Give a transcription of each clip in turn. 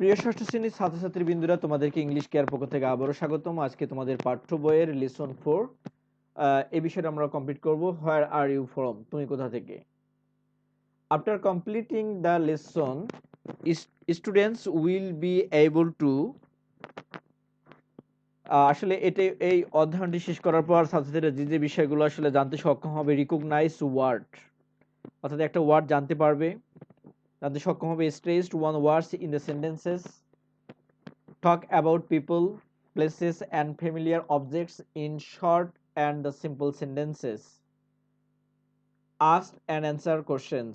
প্রিয় ষষ্ঠ শ্রেণীর ছাত্রছাত্রীবৃন্দরা, তোমাদেরকে ইংলিশ কেয়ার পক্ষ থেকে আবারও স্বাগতম। আজকে তোমাদের পাঠ্য বইয়ের লেসন 4 এই বিষয়টা আমরা কমপ্লিট করব। হোয়ার আর ইউ ফ্রম, তুমি কোথা থেকে। After completing the lesson, students will be able to, আসলে এই অধ্যয়নটি শেষ করার পর ছাত্রছাত্রীরা যে বিষয়গুলো আসলে জানতে সক্ষম হবে, রিকগনাইজ ওয়ার্ড, অর্থাৎ একটা ওয়ার্ড জানতে পারবে, জানতে সক্ষম হবে। Stressed one words in the sentences, talk about people, places and familiar objects in short and the simple sentences, ask and answer questions.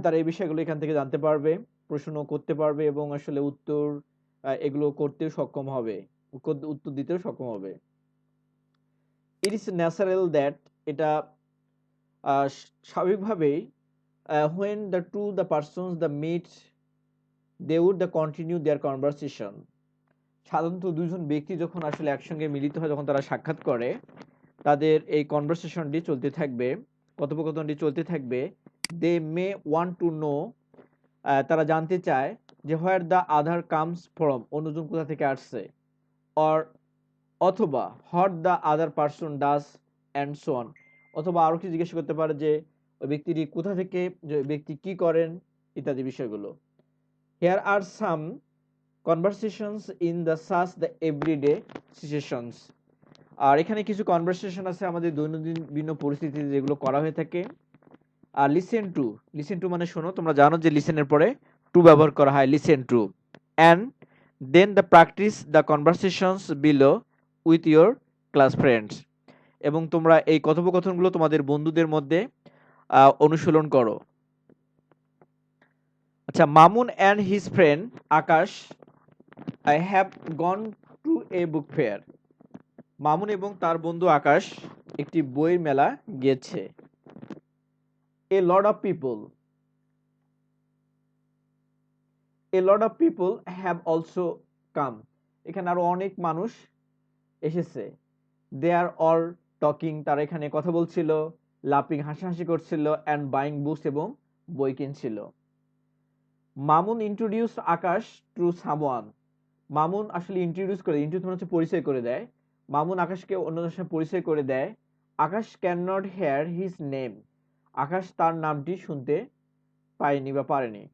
তারা এই বিষয়গুলো এখান থেকে জানতে পারবে, প্রশ্ন করতে পারবে এবং আসলে উত্তর এগুলো করতেও সক্ষম হবে, উত্তর দিতেও সক্ষম হবে। ইট ইজ ন্যাচারাল দ্যাট, এটা স্বাভাবিকভাবেই, when the persons the meet they would the continue their conversation, সাধারণত দুইজন ব্যক্তি যখন আসলে একসঙ্গে মিলিত হয়, যখন তারা সাক্ষাৎ করে, তাদের এই কনভারসেশনটি চলতে থাকবে, কথোপকথনটি চলতে থাকবে। দে মে ওয়ান্ট টু নো, তারা জানতে চায় যে where the other comes from, অন্যজন কোথা থেকে আসছে, অর অথবা what the other person does and so on, অথবা আরও কিছু জিজ্ঞেস করতে পারে যে ওই ব্যক্তিটি কোথা থেকে, যে ব্যক্তি কি করেন, ইত্যাদি বিষয়গুলো। Here are some conversations in the such the everyday situations, আর এখানে কিছু কনভারসেশন আছে আমাদের দৈনন্দিন বিভিন্ন পরিস্থিতিতে যেগুলো করা হয়ে থাকে। আর লিসেন টু মানে শোনো, তোমরা জানো যে লিসেনের পরে টু ব্যবহার করা হয়, listen to. And then the practice the conversations below with your class friends, এবং তোমরা এই কথোপকথনগুলো তোমাদের বন্ধুদের মধ্যে অনুশীলন করো। আচ্ছা, Mamun and his friend Akash I have gone to A book fair, Mamun এবং তার বন্ধু আকাশ একটি বইয়ের মেলা গিয়েছে। A lot of people have also come, এখানে আরো অনেক মানুষ এসেছে। They are all talking, তারা এখানে কথা বলছিল, লাফিং হাসাহাসি করছিল, and buying books এবং বই কিনছিল। Mamun introduce Akash to someone, Mamun আসলে ইন্ট্রোডিউস করে, ইন্ট্রোডিউস মানে হচ্ছে পরিচয় করে দেয়, মামুন আকাশকে অন্যদের সাথে পরিচয় করে দেয়। Akash can not hear his name, Akash তার নামটি শুনতে পায়নি বা পারেনি।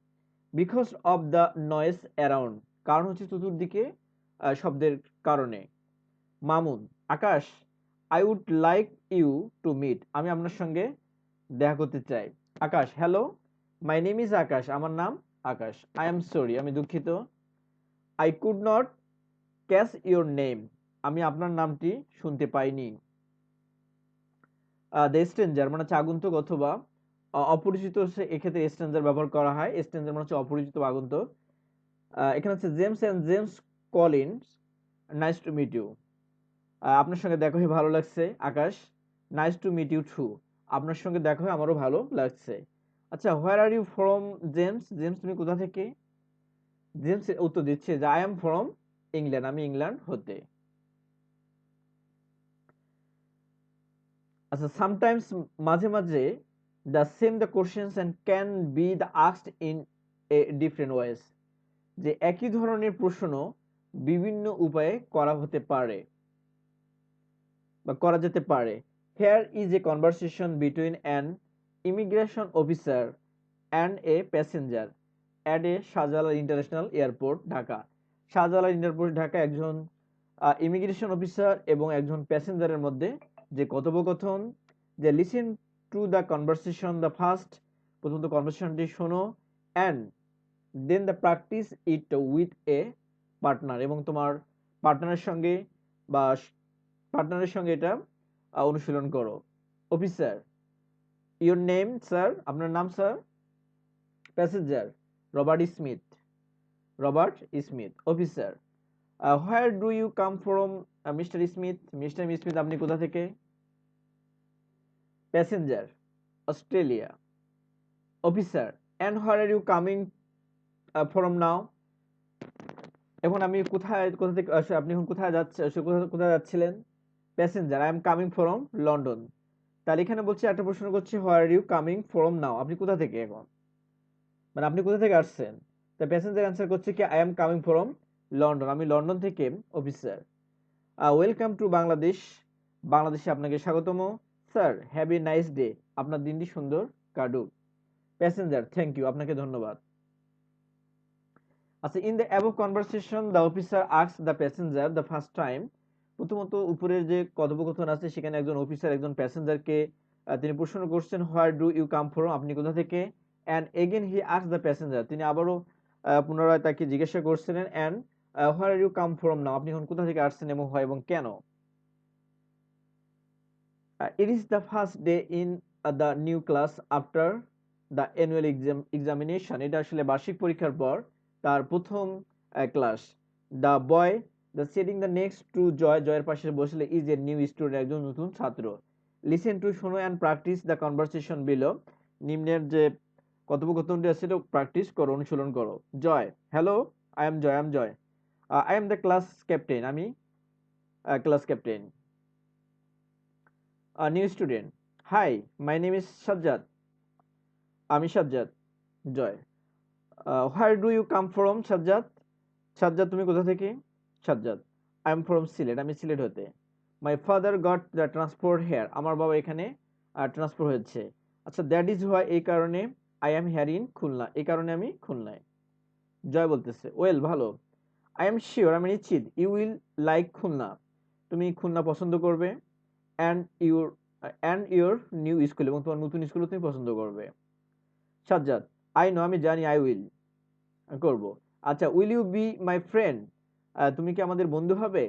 Because of the noise around, কারণ হচ্ছে চতুর্দিকে শব্দের কারণে। Mamun, Akash, I would like you to meet, আমি আপনার সঙ্গে দেখা করতে চাই। Akash, hello, my name is Akash, আমার নাম আকাশ। আই এম সরি, আমি দুঃখিত। I could not catch your name, আমি আপনার নামটি শুনতে পাইনি। দ্য স্ট্রেঞ্জার মানে হচ্ছে আগন্তুক অথবা অপরিচিত, এক্ষেত্রে স্ট্রেঞ্জার ব্যবহার করা হয়। স্ট্রেঞ্জার মানে হচ্ছে অপরিচিত আগন্তুক। এখানে হচ্ছে James and James Collins, nice to meet you, আপনার সঙ্গে দেখা হয়ে ভালো লাগছে Akash. Nice to meet you too, আপনার সঙ্গে দেখা হয়ে আমারও ভালো লাগছে। আচ্ছা, where are you from James, James তুমি কোথা থেকে। জেমস উত্তর দিচ্ছে যে আই এম ফ্রম ইংল্যান্ড, আমি ইংল্যান্ড হতে। আচ্ছা, সামটাইমস মাঝে মাঝে the same the questions and can be the asked in a different ways, যে একই ধরনের প্রশ্ন বিভিন্ন উপায়ে করা হতে পারে বা করা যেতে পারে। Hair is a conversation between an immigration officer and a passenger at a Shahjalal international airport Dhaka. Shahjalal airport Dhaka একজন ইমিগ্রেশন অফিসার এবং একজন প্যাসেঞ্জারের মধ্যে যে কথোপকথন। যে listen to the conversation, the first, প্রথমত কনভারসেশনটি শোনো, and then the practice it with a partner, এবং তোমার পার্টনারের সঙ্গে বা পার্টনারের সঙ্গে এটা অনুশীলন করো। অফিসার, ইউর নেম স্যার, আপনার নাম sir. Passenger, Robert Smith, Robert Smith. Officer, where do you come from mister Smith, mister Smith আপনি কোথা থেকে। Passenger, Australia. Officer, and where are you coming from now, এখন আমি কোথা থেকে আপনি এখন কোথায় কোথায় যাচ্ছিলেন। Passenger, I am coming from London. তাহলে এখানে বলছে, একটা প্রশ্ন করছে where are you coming from now, আপনি কোথা থেকে এখন, মানে আপনি কোথা থেকে আসছেন। দ্য প্যাসেঞ্জার অ্যান্সার করছে কি I am coming from London, আমি লন্ডন থেকে অফিসার। ওয়েলকাম টু বাংলাদেশ, বাংলাদেশে আপনাকে স্বাগতম। Sir have a nice day, আপনার দিনটি সুন্দর কাটুক। প্যাসেঞ্জার থ্যাংক ইউ, আপনাকে ধন্যবাদ। আচ্ছা, in the above conversation the officer asked the passenger the first time, প্রথমত উপরের যে কথোপকথন আছে সেখানে একজন অফিসার একজন প্যাসেঞ্জারকে তিনি প্রশ্ন করছেন where do you come from, আপনি কোথা থেকে। And again he asked the passenger, তিনি আবারও পুনরায় তাকে জিজ্ঞাসা করছিলেন and where you come from now, আপনি এখন কোথা থেকে আসছেন এবং হয় এবং কেন। It is the first day in the new class after the annual examination, এটা আসলে বার্ষিক পরীক্ষার পর তার প্রথম class. The boy the sitting the next to Joy, জয়ের পাশে বসলে is a new student, একজন নতুন ছাত্র। Listen to, শোনো and practice the conversation below, নিম্নের যে কথোপকথনটি আছে সেটা প্র্যাকটিস করো, অনুশীলন করো। Joy, hello, I am Joy, I am the class captain, আমি class captain. New student, hi my name is Sajjad, আমি Sajjad. Joy, where do you come from Sajjad, Sajjad তুমি কোথা থেকে। Sajjad, I am from Sylhet, আমি সিলেট হতে। My father got the transfer here, আমার বাবা এখানে ট্রান্সফার হয়েছে। আচ্ছা, দ্যাট ইজ হোয়াই, এই কারণে। I am here in Khulna, এই কারণে আমি খুলনায়। জয় বলতেছে ওয়েল, ভালো। আই এম শিওর, আমি নিশ্চিত। ইউ উইল লাইক খুলনা, তুমি খুলনা পছন্দ করবে। And your your new school, এবং তোমার নতুন স্কুল তুমি পছন্দ করবে। সাজ্জাদ, আই নো, আমি জানি। আই উইল, করব। আচ্ছা, will you be my friend, তুমি কি আমাদের বন্ধু হবে।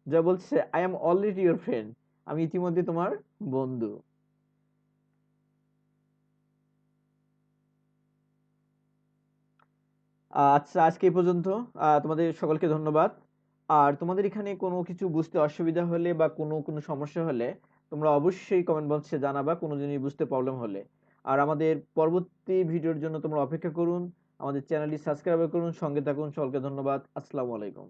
জয় বলছে I am already your friend, আমি ইতিমধ্যে তোমার বন্ধু। আচ্ছা, আজকে এই পর্যন্ত। তোমাদের সকলকে ধন্যবাদ। আর তোমাদের এখানে কোনো কিছু বুঝতে অসুবিধা হলে বা কোনো সমস্যা হলে তোমরা অবশ্যই কমেন্ট বক্সে জানাবা, কোনো জিনিস বুঝতে প্রবলেম হলে। আর আমাদের পরবর্তী ভিডিওর জন্য তোমরা অপেক্ষা করুন, আমাদের চ্যানেলটি সাবস্ক্রাইব করুন, সঙ্গে থাকুন। সকলকে ধন্যবাদ। আসসালামু আলাইকুম।